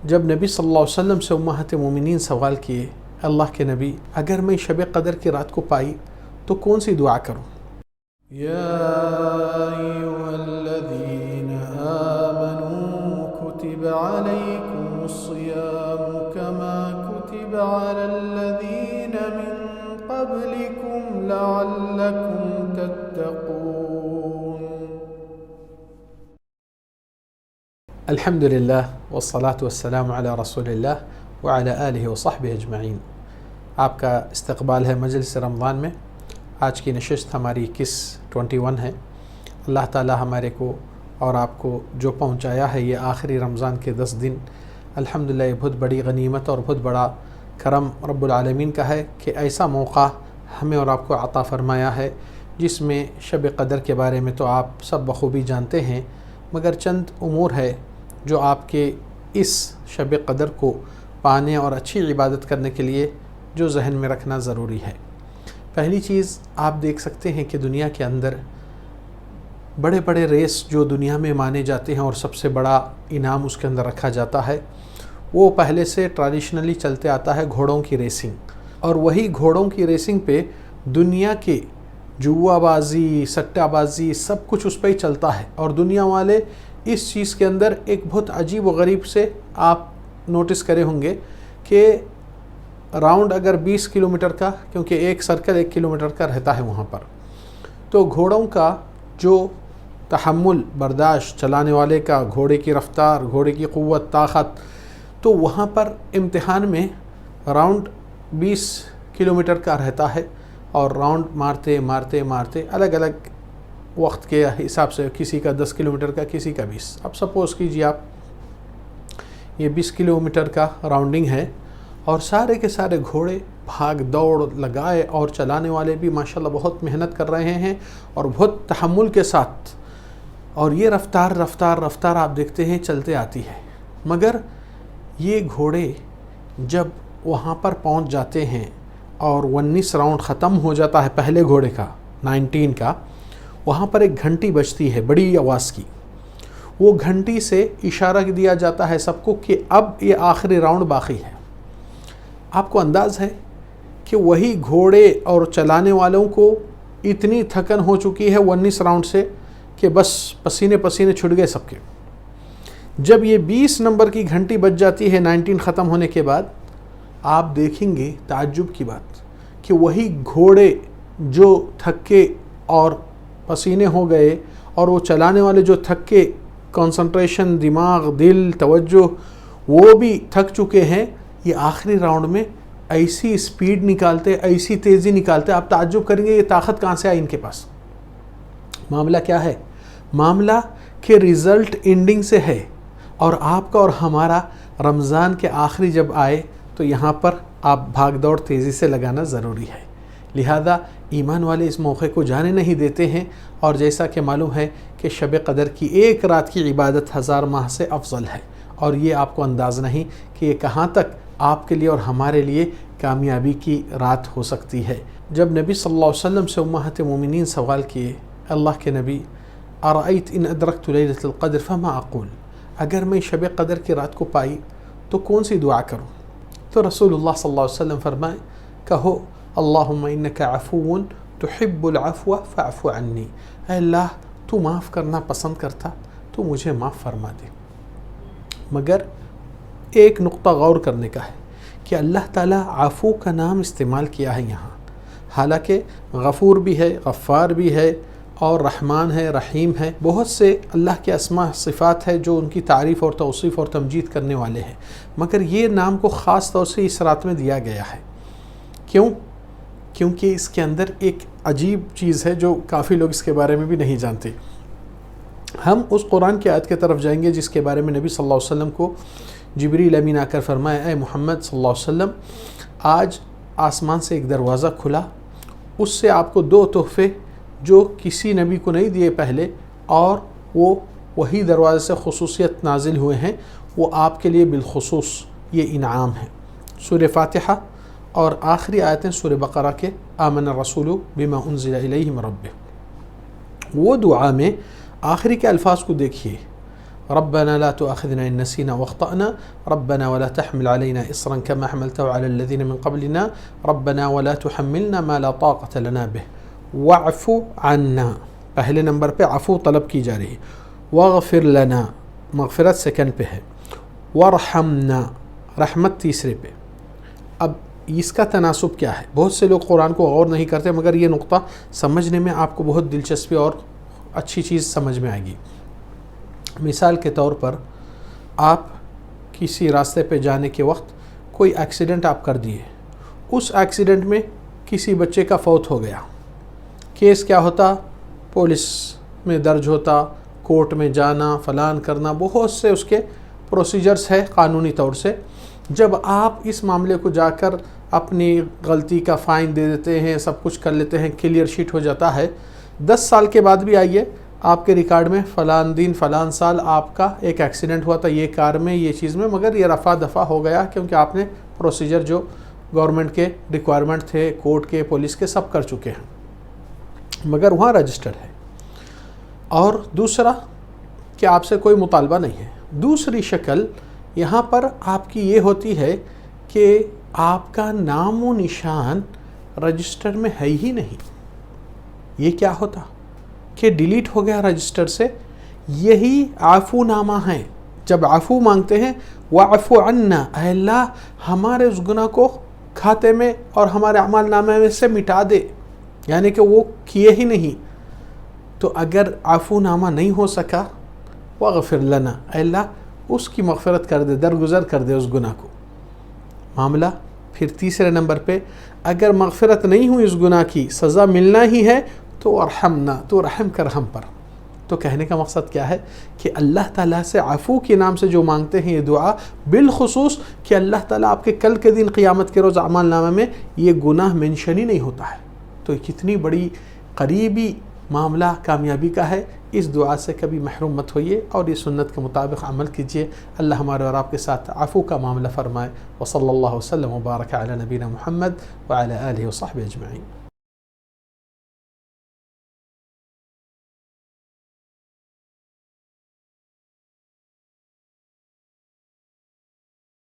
جب نبی صلی اللہ علیہ وسلم سے امہات مومنین سوال کیے، اللہ کے نبی اگر میں شب قدر کی رات کو پائی تو کون سی دعا کروں؟ یا ایھا الذین آمنوا کتب علیکم الصیام کما کتب علی الذین من قبلکم لعلکم تتقون۔ الحمد للہ والصلاة والسلام علی رسول اللہ وعلی آلہ وصحبہ اجمعین۔ آپ کا استقبال ہے مجلس رمضان میں۔ آج کی نشست ہماری 21 ہے۔ اللہ تعالی ہمارے کو اور آپ کو جو پہنچایا ہے یہ آخری رمضان کے 10 دن، الحمدللہ یہ بہت بڑی غنیمت اور بہت بڑا کرم رب العالمین کا ہے کہ ایسا موقع ہمیں اور آپ کو عطا فرمایا ہے جس میں شب قدر کے بارے میں تو آپ سب بخوبی جانتے ہیں، مگر چند امور ہے جو آپ کے اس شب قدر کو پانے اور اچھی عبادت کرنے کے لیے جو ذہن میں رکھنا ضروری ہے۔ پہلی چیز آپ دیکھ سکتے ہیں کہ دنیا کے اندر بڑے بڑے ریس جو دنیا میں مانے جاتے ہیں اور سب سے بڑا انعام اس کے اندر رکھا جاتا ہے، وہ پہلے سے ٹریڈیشنلی چلتے آتا ہے گھوڑوں کی ریسنگ، اور وہی گھوڑوں کی ریسنگ پہ دنیا کے جوا بازی، سٹہ بازی سب کچھ اس پہ ہی چلتا ہے، اور دنیا والے اس چیز کے اندر ایک بہت عجیب و غریب سے آپ نوٹس کرے ہوں گے کہ راؤنڈ اگر 20 کلومیٹر کا، کیونکہ ایک سرکل 1 کلومیٹر کا رہتا ہے وہاں پر، تو گھوڑوں کا جو تحمل برداشت، چلانے والے کا، گھوڑے کی رفتار، گھوڑے کی قوت طاقت، تو وہاں پر امتحان میں راؤنڈ 20 کلومیٹر کا رہتا ہے، اور راؤنڈ مارتے مارتے مارتے الگ الگ وقت کے حساب سے، کسی کا 10 کلومیٹر کا، کسی کا 20۔ اب سپوز کیجیے آپ یہ 20 کلومیٹر کا راؤنڈنگ ہے، اور سارے کے سارے گھوڑے بھاگ دوڑ لگائے، اور چلانے والے بھی ماشاءاللہ بہت محنت کر رہے ہیں اور بہت تحمل کے ساتھ، اور یہ رفتار رفتار رفتار آپ دیکھتے ہیں چلتے آتی ہے۔ مگر یہ گھوڑے جب وہاں پر پہنچ جاتے ہیں اور 19 راؤنڈ ختم ہو جاتا ہے پہلے گھوڑے کا، 19 کا، وہاں پر ایک گھنٹی بجتی ہے بڑی آواز کی، وہ گھنٹی سے اشارہ دیا جاتا ہے سب کو کہ اب یہ آخری راؤنڈ باقی ہے۔ آپ کو انداز ہے کہ وہی گھوڑے اور چلانے والوں کو اتنی تھکن ہو چکی ہے 19 راؤنڈ سے کہ بس پسینے پسینے چھٹ گئے سب کے۔ جب یہ 20 نمبر کی گھنٹی بج جاتی ہے 19 ختم ہونے کے بعد، آپ دیکھیں گے تعجب کی بات کہ وہی گھوڑے جو تھکے اور پسینے ہو گئے، اور وہ چلانے والے جو تھک کے کنسنٹریشن، دماغ، دل، توجہ وہ بھی تھک چکے ہیں، یہ آخری راؤنڈ میں ایسی سپیڈ نکالتے، ایسی تیزی نکالتے، آپ تعجب کریں گے یہ طاقت کہاں سے آئی ان کے پاس۔ معاملہ کیا ہے؟ معاملہ کہ رزلٹ اینڈنگ سے ہے، اور آپ کا اور ہمارا رمضان کے آخری جب آئے تو یہاں پر آپ بھاگ دوڑ تیزی سے لگانا ضروری ہے۔ لہذا ایمان والے اس موقع کو جانے نہیں دیتے ہیں، اور جیسا کہ معلوم ہے کہ شب قدر کی ایک رات کی عبادت 1000 ماہ سے افضل ہے، اور یہ آپ کو انداز نہیں کہ یہ کہاں تک آپ کے لیے اور ہمارے لیے کامیابی کی رات ہو سکتی ہے۔ جب نبی صلی اللہ علیہ وسلم سے امہات مومنین سوال کیے، اللہ کے نبی ارأیت ان ادرکت لیلۃ القدر فما اقول، اگر میں شب قدر کی رات کو پائی تو کون سی دعا کروں؟ تو رسول اللہ صلی اللہ علیہ وسلم فرمائے، کہو اللہم انک عفو تحب العفو فاعف عنی، اے اللہ تو معاف کرنا پسند کرتا تو مجھے معاف فرما دے۔ مگر ایک نقطہ غور کرنے کا ہے کہ اللہ تعالیٰ عفو کا نام استعمال کیا ہے یہاں، حالانکہ غفور بھی ہے، غفار بھی ہے، اور رحمان ہے، رحیم ہے، بہت سے اللہ کے اسماء صفات ہے جو ان کی تعریف اور توصیف اور تمجید کرنے والے ہیں، مگر یہ نام کو خاص طور سے اس رات میں دیا گیا ہے۔ کیوں؟ کیونکہ اس کے اندر ایک عجیب چیز ہے جو کافی لوگ اس کے بارے میں بھی نہیں جانتے۔ ہم اس قرآن کی آیت کی طرف جائیں گے جس کے بارے میں نبی صلی اللہ علیہ وسلم کو جبریل امین آ کر فرمایا، اے محمد صلی اللہ علیہ وسلم، آج آسمان سے ایک دروازہ کھلا، اس سے آپ کو 2 تحفے جو کسی نبی کو نہیں دیے پہلے، اور وہ وہی دروازے سے خصوصیت نازل ہوئے ہیں، وہ آپ کے لیے بالخصوص یہ انعام ہے۔ سورہ فاتحہ اور آخری آیتیں سورہ بقرہ کے آمن الرسول بما انزل الیہ من ربہ، وہ دعا میں آخری کے الفاظ کو دیکھیے، ربنا لا تؤاخذنا إن نسينا واخطأنا ربنا ولا تحمل علينا إصرا كما حملته على الذين من قبلنا ربنا ولا تحملنا ما لا طاقة لنا به واعف عنا. پہلے نمبر پہ عفو طلب کی جا رہی ہے، واغفر لنا مغفرت سیکنڈ پہ ہے، وارحمنا رحمت تیسرے پہ. اب اس کا تناسب کیا ہے؟ بہت سے لوگ قرآن کو غور نہیں کرتے، مگر یہ نقطہ سمجھنے میں آپ کو بہت دلچسپی اور اچھی چیز سمجھ میں آئے گی. مثال کے طور پر آپ کسی راستے پہ جانے کے وقت کوئی ایکسیڈنٹ آپ کر دیے، اس ایکسیڈنٹ میں کسی بچے کا فوت ہو گیا، کیس کیا ہوتا؟ پولیس میں درج ہوتا، کورٹ میں جانا، فلان کرنا، بہت سے اس کے پروسیجرز ہے قانونی طور سے. جب آپ اس معاملے کو جا کر اپنی غلطی کا فائن دے دیتے ہیں، سب کچھ کر لیتے ہیں، کلیئر شیٹ ہو جاتا ہے، 10 سال کے بعد بھی آئیے آپ کے ریکارڈ میں فلان دن فلان سال آپ کا ایک ایکسیڈنٹ ہوا تھا، یہ کار میں، یہ چیز میں، مگر یہ رفع دفع ہو گیا کیونکہ آپ نے پروسیجر جو گورنمنٹ کے ریکوائرمنٹ تھے، کورٹ کے، پولیس کے، سب کر چکے ہیں، مگر وہاں رجسٹرڈ ہے. اور دوسرا کہ آپ سے کوئی مطالبہ نہیں ہے. دوسری شکل یہاں پر آپ کی یہ ہوتی ہے کہ آپ کا نام و نشان رجسٹر میں ہے ہی نہیں. یہ کیا ہوتا کہ ڈیلیٹ ہو گیا رجسٹر سے. یہی عفو نامہ ہے. جب عفو مانگتے ہیں وَعْفُ عَنَّا، اے اللہ ہمارے اس گناہ کو کھاتے میں اور ہمارے اعمال نامے میں سے مٹا دے، یعنی کہ وہ کیے ہی نہیں. تو اگر عفو نامہ نہیں ہو سکا وَغْفِرْ لَنَا، اے اللہ اس کی مغفرت کر دے، درگزر کر دے اس گناہ کو. معاملہ پھر تیسرے نمبر پہ اگر مغفرت نہیں ہوئی اس گناہ کی، سزا ملنا ہی ہے، تو ارحمنا، تو رحم کر ہم پر. تو کہنے کا مقصد کیا ہے کہ اللہ تعالیٰ سے عفو کے نام سے جو مانگتے ہیں یہ دعا، بالخصوص کہ اللہ تعالیٰ آپ کے کل کے دن قیامت کے روز اعمال نامہ میں یہ گناہ منشن ہی نہیں ہوتا ہے. تو کتنی بڑی قریبی معاملہ کامیابی کا ہے. اس دعا سے کبھی محروم مت ہوئیے اور یہ سنت کے مطابق عمل کیجیے. اللہ ہمارے اور آپ کے ساتھ عفو کا معاملہ فرمائے. وصلی اللہ وسلم وبارک علی نبینا محمد وعلی آلہ وصحبہ اجمعین.